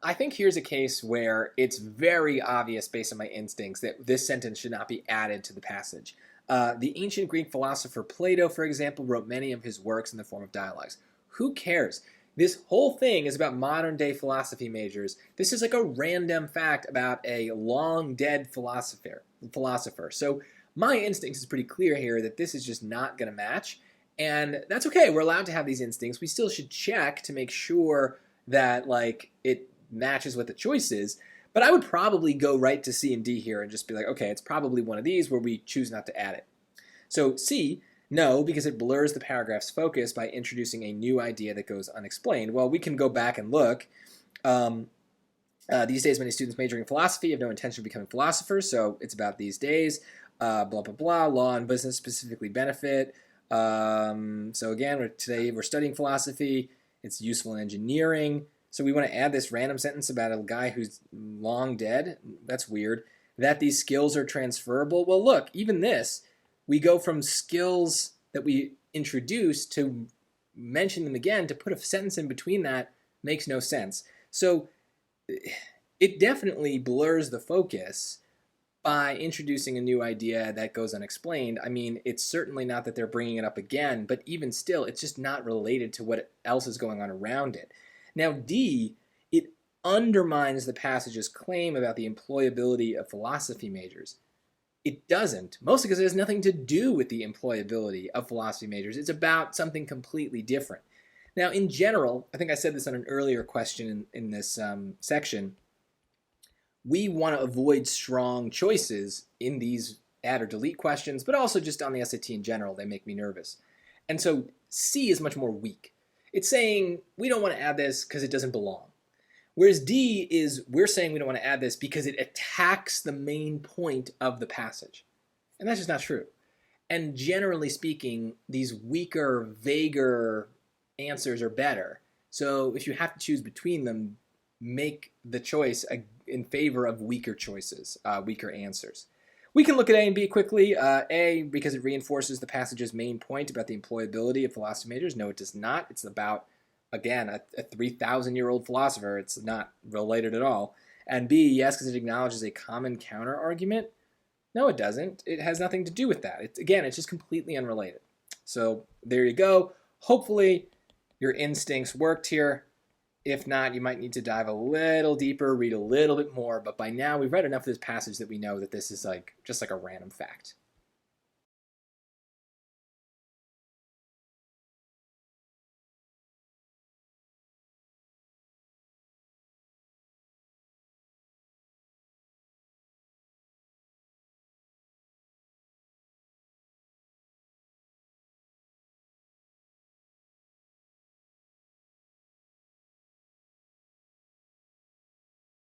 I think here's a case where it's very obvious based on my instincts that this sentence should not be added to the passage. The ancient Greek philosopher Plato, for example, wrote many of his works in the form of dialogues. Who cares? This whole thing is about modern day philosophy majors. This is like a random fact about a long dead philosopher. So my instincts is pretty clear here that this is just not going to match. And that's okay. We're allowed to have these instincts. We still should check to make sure that like it matches what the choice is. But I would probably go right to C and D here and just be like, okay, it's probably one of these where we choose not to add it. So C, no, because it blurs the paragraph's focus by introducing a new idea that goes unexplained. Well, we can go back and look. These days, many students majoring in philosophy have no intention of becoming philosophers, so it's about these days. Blah, blah, blah. Law and business specifically benefit. So again, today we're studying philosophy. It's useful in engineering. So we want to add this random sentence about a guy who's long dead. That's weird. That these skills are transferable. Well, look, even this, we go from skills that we introduce to mention them again. To put a sentence in between that makes no sense. So it definitely blurs the focus by introducing a new idea that goes unexplained. I mean, it's certainly not that they're bringing it up again, but even still, it's just not related to what else is going on around it. Now, D, it undermines the passage's claim about the employability of philosophy majors. It doesn't, mostly because it has nothing to do with the employability of philosophy majors. It's about something completely different. Now, in general, I think I said this on an earlier question in this section, we want to avoid strong choices in these add or delete questions, but also just on the SAT in general. They make me nervous. And so C is much more weak. It's saying we don't want to add this because it doesn't belong. Whereas D is we're saying we don't want to add this because it attacks the main point of the passage. And that's just not true. And generally speaking, these weaker, vaguer answers are better. So if you have to choose between them, make the choice in favor of weaker choices, weaker answers. We can look at A and B quickly. A, because it reinforces the passage's main point about the employability of philosophy majors. No, it does not. It's about, again, a 3,000-year-old philosopher. It's not related at all. And B, yes, because it acknowledges a common counter-argument. No, it doesn't. It has nothing to do with that. It's just completely unrelated. So there you go. Hopefully your instincts worked here. If not, you might need to dive a little deeper, read a little bit more. But by now, we've read enough of this passage that we know that this is just like a random fact.